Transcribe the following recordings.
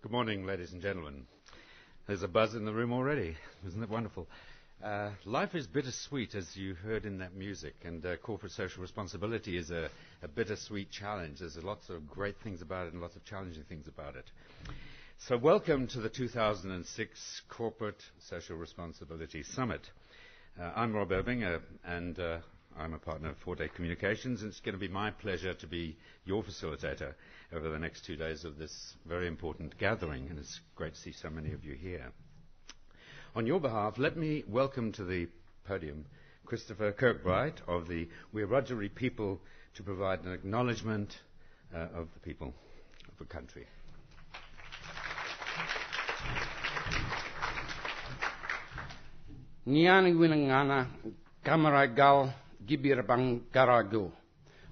Good morning, ladies and gentlemen. There's a buzz in the room already. Isn't it wonderful? Life is bittersweet, as you heard in that music, and corporate social responsibility is a bittersweet challenge. There's lots of great things about it and lots of challenging things about it. So welcome to the 2006 Corporate Social Responsibility Summit. I'm Rob Irving, and I'm a partner of 4-Day Communications, and it's going to be my pleasure to be your facilitator over the next 2 days of this very important gathering, and it's great to see so many of you here. On your behalf, let me welcome to the podium Christopher Kirkbright of the Wiradjuri people to provide an acknowledgement of the people of the country. Niani Winangana Kamaragal Gibirabang Garagu.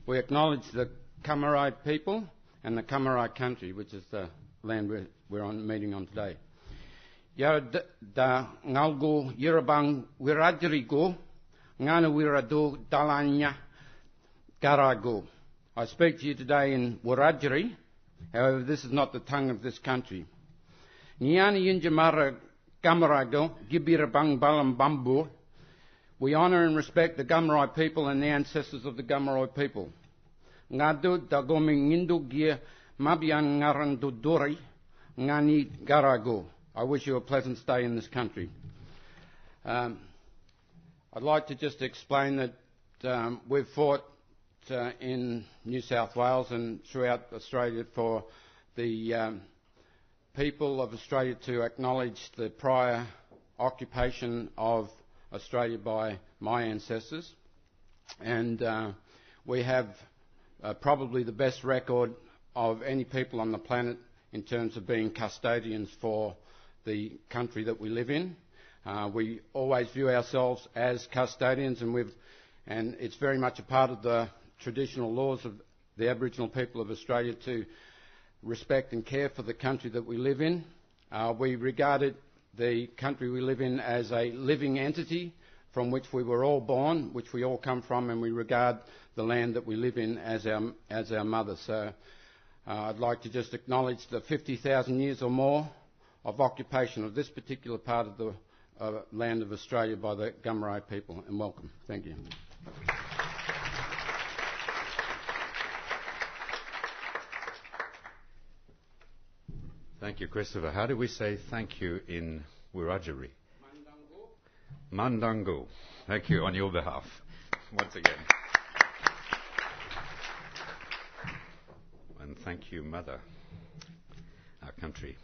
We acknowledge the Kamarai people and the Kamarai country, which is the land we're meeting on today. Yara da Ngalgo Yirabang Wiradjuri Ngana Wiradu Dalanya Garagu. I speak to you today in Wiradjuri, however, this is not the tongue of this country. Niani Yinjamara Gamarago, Gibirabang Balam Bambu. We honour and respect the Gamarai people and the ancestors of the Gamarai people. Ngadu Dagoming Nindu Gia Mabian Ngaranduduri Ngani Garago. I wish you a pleasant stay in this country. I'd like to just explain that we've fought in New South Wales and throughout Australia for the people of Australia to acknowledge the prior occupation of Australia by my ancestors, and we have probably the best record of any people on the planet in terms of being custodians for the country that we live in. We always view ourselves as custodians, and it's very much a part of the traditional laws of the Aboriginal people of Australia to respect and care for the country that we live in. We regarded the country we live in as a living entity from which we were all born, which we all come from, and we regard the land that we live in as our mother. So I'd like to just acknowledge the 50,000 years or more of occupation of this particular part of the land of Australia by the Gamarai people, and welcome. Thank you. Thank you, Christopher. How do we say thank you in Wiradjuri? Mandango. Thank you on your behalf, once again. And thank you, Mother, our country.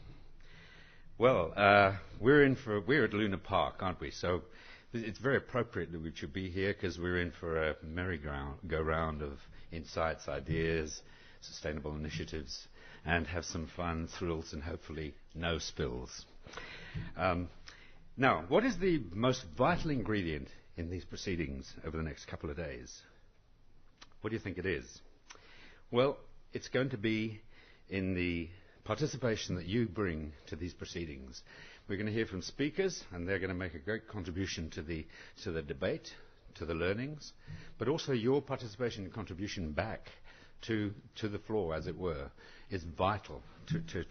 Well, we're at Luna Park, aren't we? So it's very appropriate that we should be here because we're in for a merry-go-round of insights, ideas, sustainable initiatives, and have some fun, thrills, and hopefully no spills. Now, what is the most vital ingredient in these proceedings over the next couple of days? What do you think it is? Well, it's going to be in the participation that you bring to these proceedings. We're going to hear from speakers, and they're going to make a great contribution to the debate, to the learnings, but also your participation and contribution back to the floor, as it were, is vital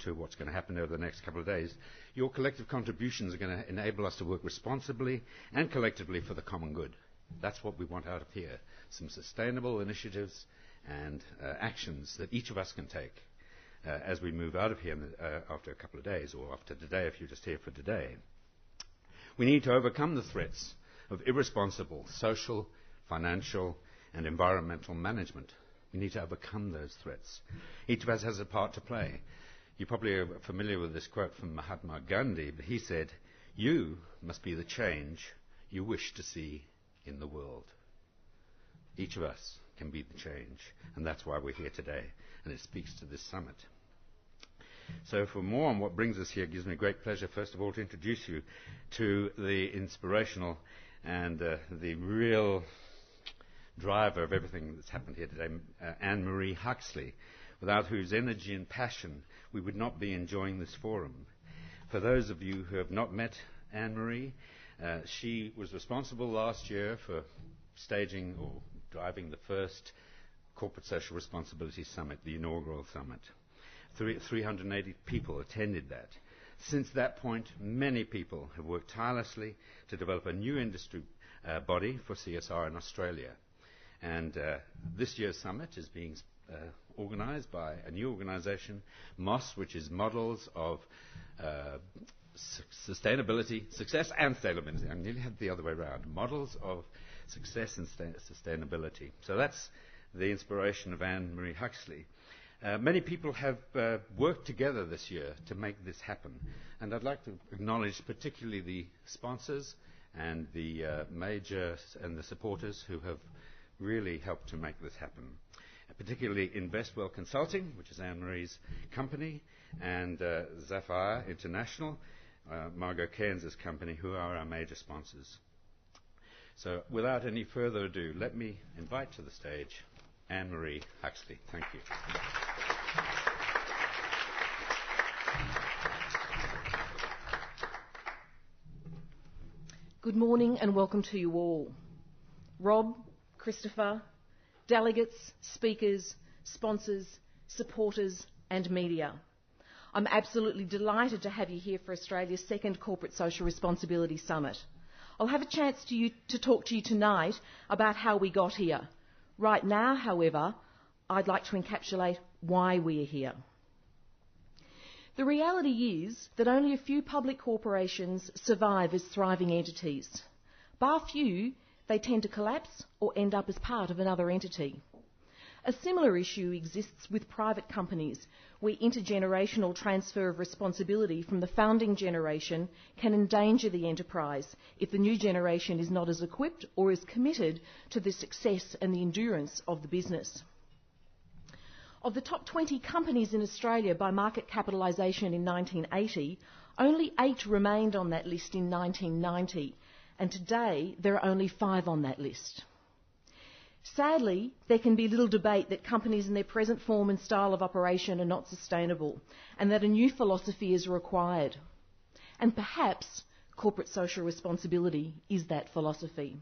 to what's going to happen over the next couple of days. Your collective contributions are going to enable us to work responsibly and collectively for the common good. That's what we want out of here. Some sustainable initiatives and actions that each of us can take as we move out of here after a couple of days, or after today if you're just here for today. We need to overcome the threats of irresponsible social, financial and environmental management. We need to overcome those threats. Each of us has a part to play. You probably are familiar with this quote from Mahatma Gandhi, but he said, "You must be the change you wish to see in the world." Each of us can be the change, and that's why we're here today, and it speaks to this summit. So for more on what brings us here, it gives me great pleasure, first of all, to introduce you to the inspirational and the real driver of everything that's happened here today, Anne-Maree Huxley, without whose energy and passion we would not be enjoying this forum. For those of you who have not met Anne-Maree, she was responsible last year for staging or driving the first Corporate Social Responsibility Summit, the inaugural summit. 380 people attended that. Since that point, many people have worked tirelessly to develop a new industry body for CSR in Australia. And this year's summit is being organised by a new organisation, MOS, which is Models of Sustainability, Success and Sustainability. I nearly had it the other way around. Models of Success and Sustainability. So that's the inspiration of Anne-Maree Huxley. Many people have worked together this year to make this happen. And I'd like to acknowledge particularly the sponsors and the majors and the supporters who have really helped to make this happen. Particularly Investwell Consulting, which is Anne-Maree's company, and Zafire International, Margot Cairns' company, who are our major sponsors. So without any further ado, let me invite to the stage Anne-Maree Huxley. Thank you. Good morning and welcome to you all. Rob, Christopher, delegates, speakers, sponsors, supporters and media. I'm absolutely delighted to have you here for Australia's second Corporate Social Responsibility Summit. I'll have a chance to talk to you tonight about how we got here. Right now, however, I'd like to encapsulate why we are here. The reality is that only a few public corporations survive as thriving entities. Bar few, they tend to collapse or end up as part of another entity. A similar issue exists with private companies, where intergenerational transfer of responsibility from the founding generation can endanger the enterprise if the new generation is not as equipped or as committed to the success and the endurance of the business. Of the top 20 companies in Australia by market capitalisation in 1980, only 8 remained on that list in 1990, and today there are only 5 on that list. Sadly, there can be little debate that companies in their present form and style of operation are not sustainable, and that a new philosophy is required. And perhaps corporate social responsibility is that philosophy.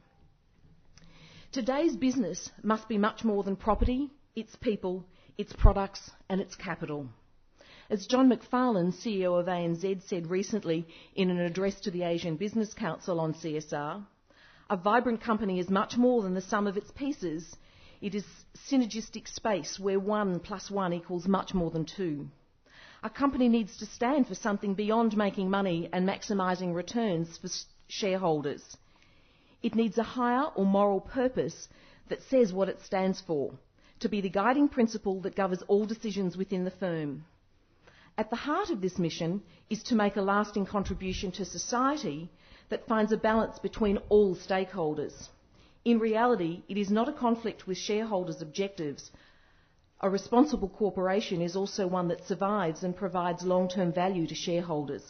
Today's business must be much more than property, its people, its products and its capital. As John McFarlane, CEO of ANZ, said recently in an address to the Asian Business Council on CSR, a vibrant company is much more than the sum of its pieces. It is synergistic space where 1 + 1 equals much more than 2. A company needs to stand for something beyond making money and maximising returns for shareholders. It needs a higher or moral purpose that says what it stands for, to be the guiding principle that governs all decisions within the firm. At the heart of this mission is to make a lasting contribution to society that finds a balance between all stakeholders. In reality, it is not a conflict with shareholders' objectives. A responsible corporation is also one that survives and provides long-term value to shareholders.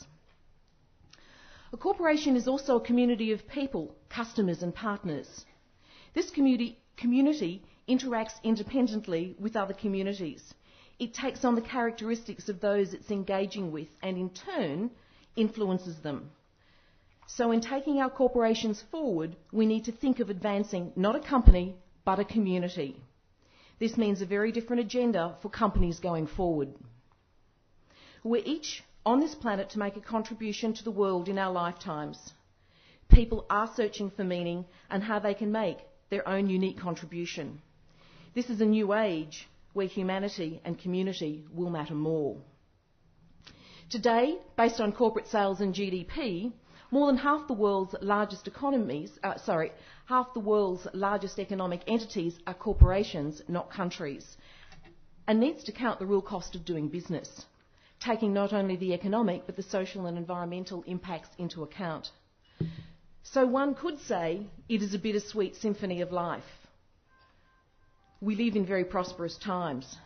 A corporation is also a community of people, customers and partners. This community interacts independently with other communities. It takes on the characteristics of those it's engaging with and in turn influences them. So in taking our corporations forward, we need to think of advancing not a company, but a community. This means a very different agenda for companies going forward. We're each on this planet to make a contribution to the world in our lifetimes. People are searching for meaning and how they can make their own unique contribution. This is a new age where humanity and community will matter more. Today, based on corporate sales and GDP, more than half the world's largest economic entities are corporations, not countries, and needs to count the real cost of doing business, taking not only the economic but the social and environmental impacts into account. So one could say it is a bittersweet symphony of life. We live in very prosperous times.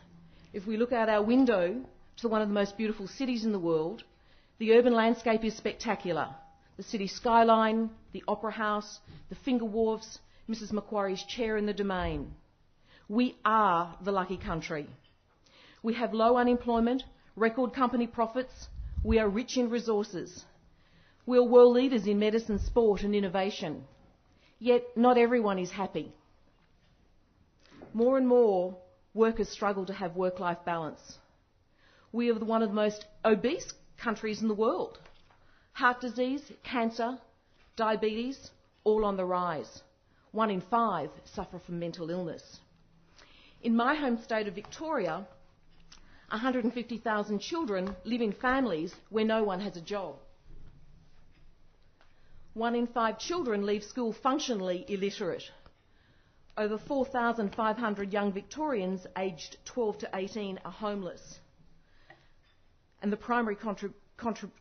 If we look out our window to one of the most beautiful cities in the world, the urban landscape is spectacular. The city skyline, the Opera House, the Finger Wharfs, Mrs Macquarie's chair in the Domain. We are the lucky country. We have low unemployment, record company profits. We are rich in resources. We are world leaders in medicine, sport and innovation. Yet not everyone is happy. More and more workers struggle to have work-life balance. We are one of the most obese countries in the world. Heart disease, cancer, diabetes, all on the rise. 1 in 5 suffer from mental illness. In my home state of Victoria, 150,000 children live in families where no one has a job. 1 in 5 children leave school functionally illiterate. Over 4,500 young Victorians aged 12 to 18 are homeless. And the primary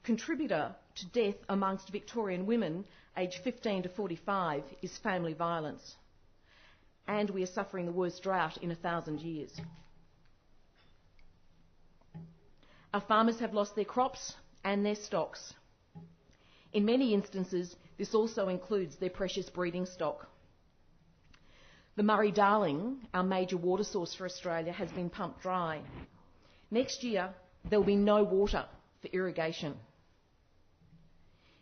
contributor to death amongst Victorian women aged 15 to 45 is family violence. And we are suffering the worst drought in 1,000 years. Our farmers have lost their crops and their stocks. In many instances, this also includes their precious breeding stock. The Murray-Darling, our major water source for Australia, has been pumped dry. Next year, there will be no water for irrigation.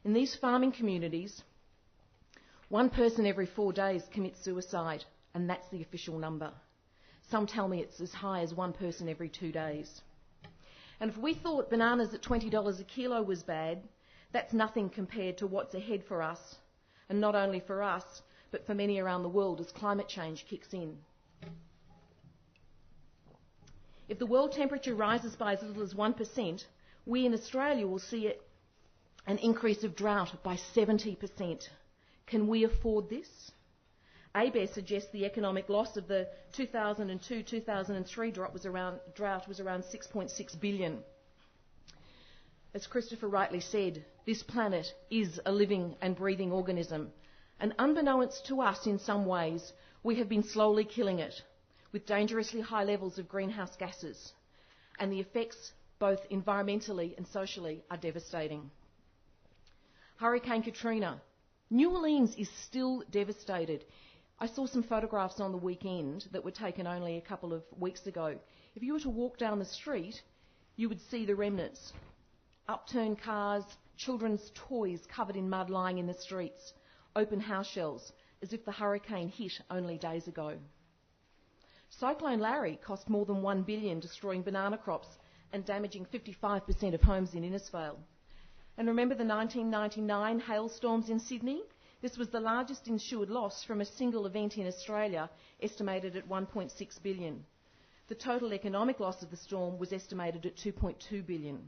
In these farming communities, 1 person every 4 days commits suicide, and that's the official number. Some tell me it's as high as 1 person every 2 days. And if we thought bananas at $20 a kilo was bad, that's nothing compared to what's ahead for us, and not only for us, but for many around the world as climate change kicks in. If the world temperature rises by as little as 1%, we in Australia will see an increase of drought by 70%. Can we afford this? ABARE suggests the economic loss of the 2002-2003 drought was around 6.6 billion. As Christopher rightly said, this planet is a living and breathing organism, and unbeknownst to us in some ways, we have been slowly killing it with dangerously high levels of greenhouse gases, and the effects, both environmentally and socially, are devastating. Hurricane Katrina. New Orleans is still devastated. I saw some photographs on the weekend that were taken only a couple of weeks ago. If you were to walk down the street, you would see the remnants. Upturned cars, children's toys covered in mud lying in the streets, open house shells, as if the hurricane hit only days ago. Cyclone Larry cost more than $1 billion, destroying banana crops and damaging 55% of homes in Innisfail. And remember the 1999 hailstorms in Sydney? This was the largest insured loss from a single event in Australia, estimated at $1.6 billion. The total economic loss of the storm was estimated at $2.2 billion.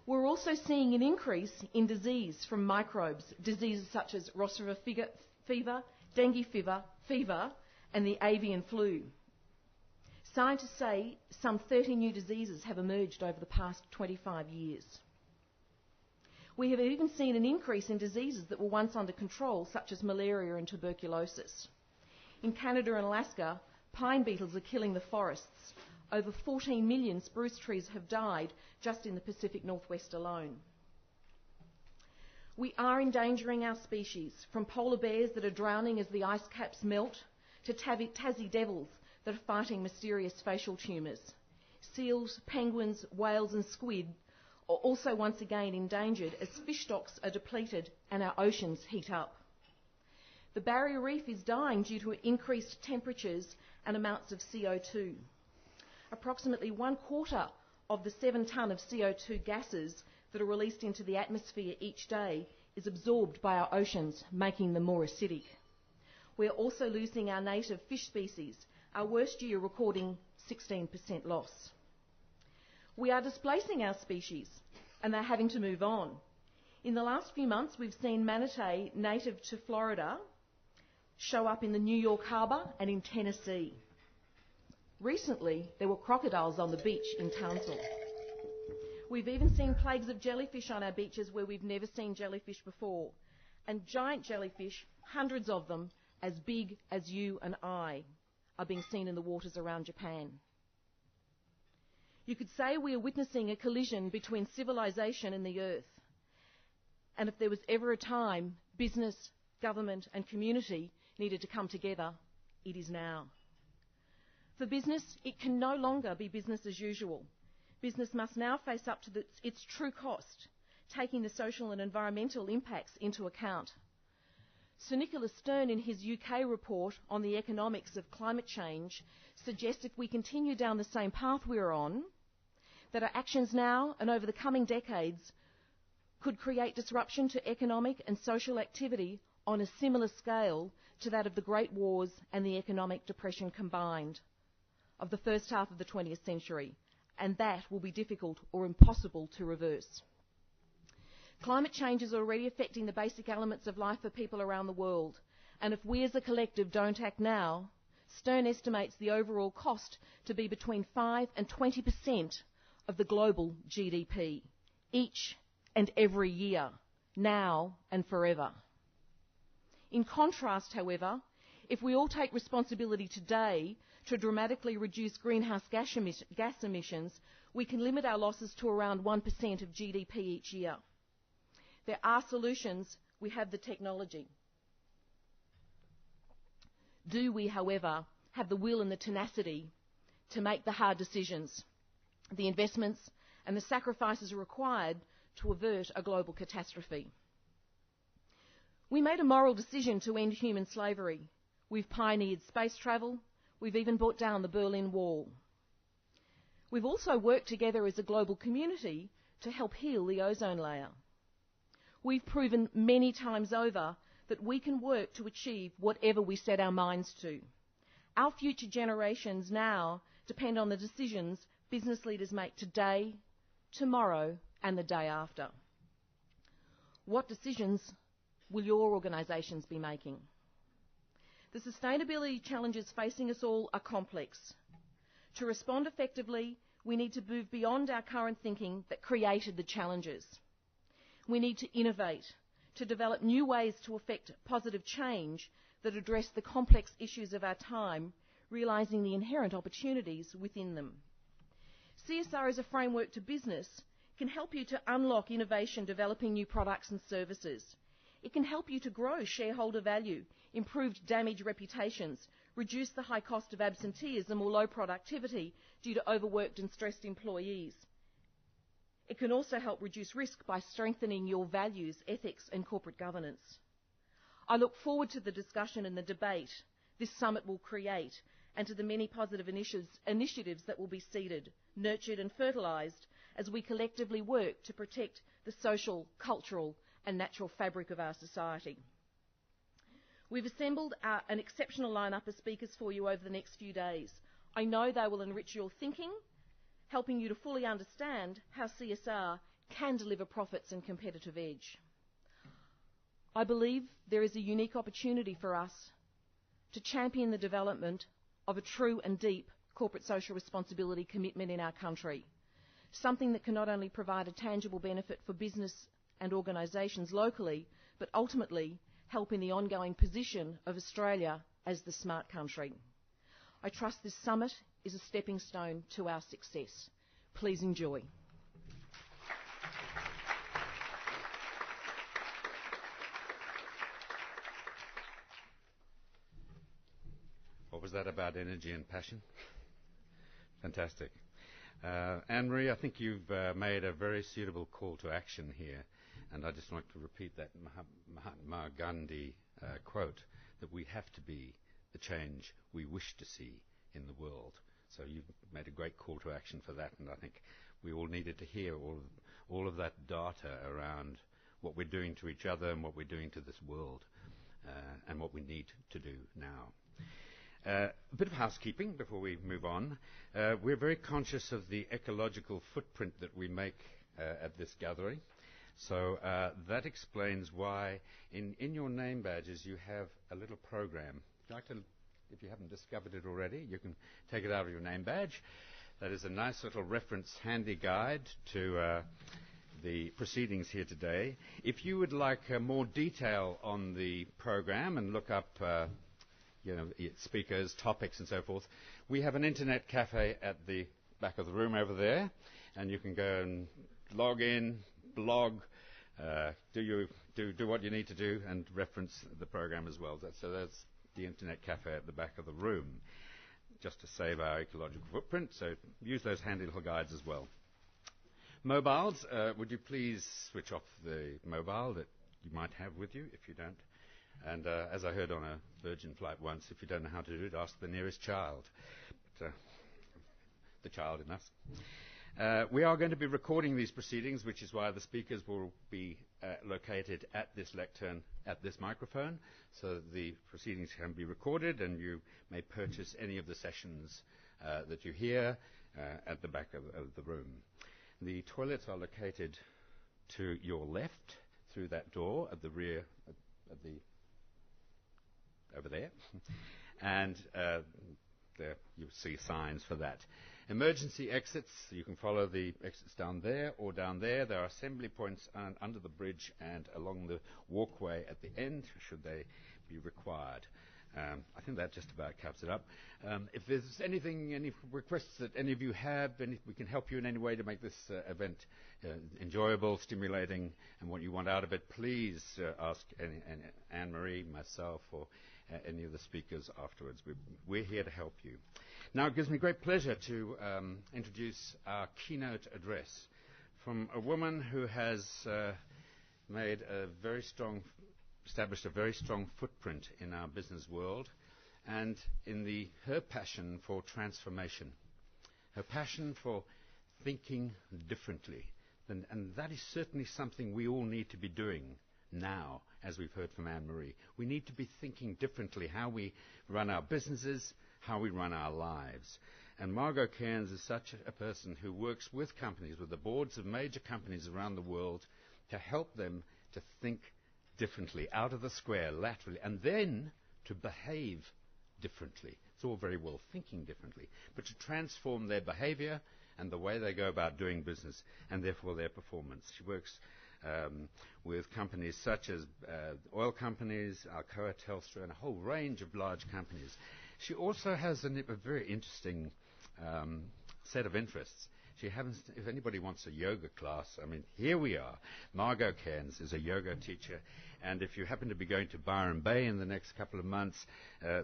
We're also seeing an increase in disease from microbes, diseases such as Ross River fever, dengue fever, and the avian flu. Scientists say some 30 new diseases have emerged over the past 25 years. We have even seen an increase in diseases that were once under control, such as malaria and tuberculosis. In Canada and Alaska, pine beetles are killing the forests. Over 14 million spruce trees have died just in the Pacific Northwest alone. We are endangering our species, from polar bears that are drowning as the ice caps melt, to Tassie devils that are fighting mysterious facial tumours. Seals, penguins, whales and squid are also once again endangered as fish stocks are depleted and our oceans heat up. The barrier reef is dying due to increased temperatures and amounts of CO2. Approximately 1/4 of the 7 tonne of CO2 gases that are released into the atmosphere each day is absorbed by our oceans, making them more acidic. We are also losing our native fish species, our worst year recording 16% loss. We are displacing our species, and they're having to move on. In the last few months, we've seen manatee native to Florida show up in the New York harbour and in Tennessee. Recently, there were crocodiles on the beach in Townsville. We've even seen plagues of jellyfish on our beaches where we've never seen jellyfish before. And giant jellyfish, hundreds of them, as big as you and I, are being seen in the waters around Japan. You could say we are witnessing a collision between civilization and the earth. And if there was ever a time business, government and community needed to come together, it is now. For business, it can no longer be business as usual. Business must now face up to its true cost, taking the social and environmental impacts into account. Sir Nicholas Stern, in his UK report on the economics of climate change, suggests if we continue down the same path we're on, that our actions now and over the coming decades could create disruption to economic and social activity on a similar scale to that of the Great Wars and the economic depression combined of the first half of the 20th century, and that will be difficult or impossible to reverse. Climate change is already affecting the basic elements of life for people around the world, and if we as a collective don't act now, Stern estimates the overall cost to be between 5 and 20% of the global GDP, each and every year, now and forever. In contrast, however, if we all take responsibility today to dramatically reduce greenhouse gas emissions, we can limit our losses to around 1% of GDP each year. There are solutions. We have the technology. Do we, however, have the will and the tenacity to make the hard decisions, the investments and the sacrifices required to avert a global catastrophe? We made a moral decision to end human slavery. We've pioneered space travel. We've even brought down the Berlin Wall. We've also worked together as a global community to help heal the ozone layer. We've proven many times over that we can work to achieve whatever we set our minds to. Our future generations now depend on the decisions business leaders make today, tomorrow, and the day after. What decisions will your organisations be making? The sustainability challenges facing us all are complex. To respond effectively, we need to move beyond our current thinking that created the challenges. We need to innovate, to develop new ways to effect positive change that address the complex issues of our time, realising the inherent opportunities within them. CSR as a framework to business can help you to unlock innovation, developing new products and services. It can help you to grow shareholder value, improve damaged reputations, reduce the high cost of absenteeism or low productivity due to overworked and stressed employees. It can also help reduce risk by strengthening your values, ethics and corporate governance. I look forward to the discussion and the debate this summit will create and to the many positive initiatives that will be seeded, nurtured and fertilised as we collectively work to protect the social, cultural and natural fabric of our society. We've assembled an exceptional lineup of speakers for you over the next few days. I know they will enrich your thinking, helping you to fully understand how CSR can deliver profits and competitive edge. I believe there is a unique opportunity for us to champion the development of a true and deep corporate social responsibility commitment in our country, something that can not only provide a tangible benefit for business and organisations locally, but ultimately help in the ongoing position of Australia as the smart country. I trust this summit is a stepping stone to our success. Please enjoy. What was that about energy and passion? Fantastic. Anne-Maree, I think you've made a very suitable call to action here, and I just want to repeat that Mahatma Gandhi quote, that we have to be the change we wish to see in the world. So you've made a great call to action for that, and I think we all needed to hear all of that data around what we're doing to each other and what we're doing to this world, and what we need to do now. A bit of housekeeping before we move on. We're very conscious of the ecological footprint that we make at this gathering. So that explains why in your name badges you have a little program. Would you like to, if you haven't discovered it already, you can take it out of your name badge. That is a nice little reference handy guide to the proceedings here today. If you would like more detail on the program and look up speakers, topics and so forth, we have an internet cafe at the back of the room over there, and you can go and log in, blog, do what you need to do and reference the program as well. So that's the internet cafe at the back of the room, just to save our ecological footprint. So use those handy little guides as well. Mobiles, would you please switch off the mobile that you might have with you if you don't? And as I heard on a Virgin flight once, if you don't know how to do it, ask the nearest child. But, the child in us. We are going to be recording these proceedings, which is why the speakers will be located at this lectern, at this microphone, so that the proceedings can be recorded, and you may purchase any of the sessions that you hear at the back of the room. The toilets are located to your left through that door at the rear, over there, and there you'll see signs for that. Emergency exits, you can follow the exits down there or down there. There are assembly points under the bridge and along the walkway at the end, should they be required. I think that just about caps it up. If there's anything, any requests that any of you have, we can help you in any way to make this event enjoyable, stimulating, and what you want out of it, please ask Anne-Maree, myself, or any of the speakers afterwards. We're here to help you. Now, it gives me great pleasure to introduce our keynote address from a woman who has established a very strong footprint in our business world, and in her passion for transformation, her passion for thinking differently. And that is certainly something we all need to be doing now, as we've heard from Anne-Maree. We need to be thinking differently how we run our businesses, how we run our lives. And Margot Cairns is such a person who works with companies, with the boards of major companies around the world, to help them to think differently, out of the square, laterally, and then to behave differently. It's all very well thinking differently, but to transform their behavior and the way they go about doing business, and therefore their performance. She works with companies such as oil companies, Alcoa, Telstra, and a whole range of large companies. She also has a very interesting set of interests. She happens, if anybody wants a yoga class, I mean, here we are. Margot Cairns is a yoga teacher, and if you happen to be going to Byron Bay in the next couple of months,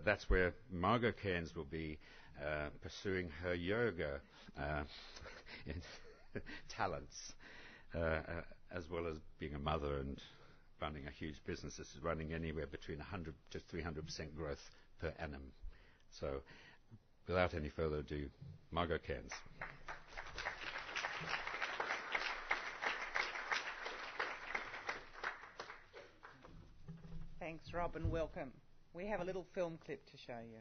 that's where Margot Cairns will be pursuing her yoga talents, as well as being a mother and running a huge business. This is running anywhere between 100 to 300% growth per annum. So, without any further ado, Margot Cairns. Thanks, Rob, and welcome. We have a little film clip to show you.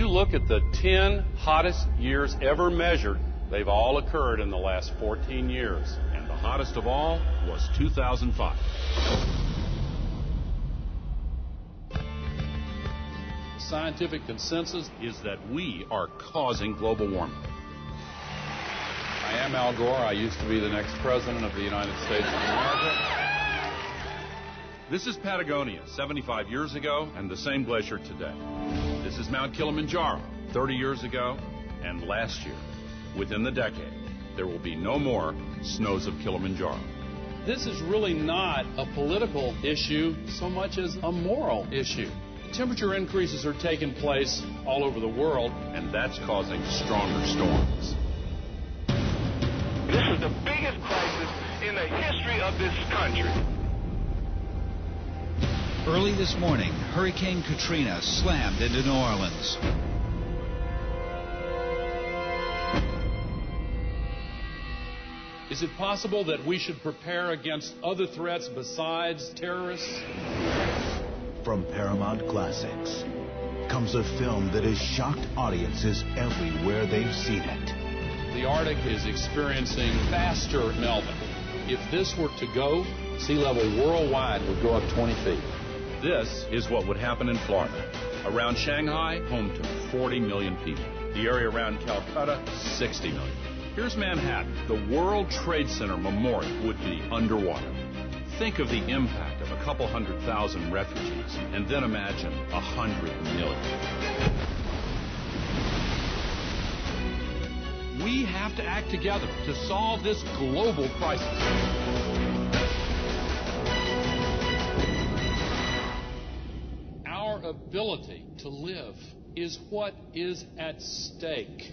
Look at the 10 hottest years ever measured. They've all occurred in the last 14 years. And the hottest of all was 2005. The scientific consensus is that we are causing global warming. I am Al Gore. I used to be the next president of the United States of America. This is Patagonia 75 years ago and the same glacier today. This is Mount Kilimanjaro 30 years ago and last year. Within the decade, there will be no more snows of Kilimanjaro. This is really not a political issue so much as a moral issue. Temperature increases are taking place all over the world, and that's causing stronger storms. This is the biggest crisis in the history of this country. Early this morning, Hurricane Katrina slammed into New Orleans. Is it possible that we should prepare against other threats besides terrorists? From Paramount Classics comes a film that has shocked audiences everywhere they've seen it. The Arctic is experiencing faster melting. If this were to go, sea level worldwide would go up 20 feet. This is what would happen in Florida. Around Shanghai, home to 40 million people. The area around Calcutta, 60 million. Here's Manhattan. The World Trade Center Memorial would be underwater. Think of the impact of a couple 100,000 refugees, and then imagine 100 million. We We have to act together to solve this global crisis. Our ability to live is what is at stake.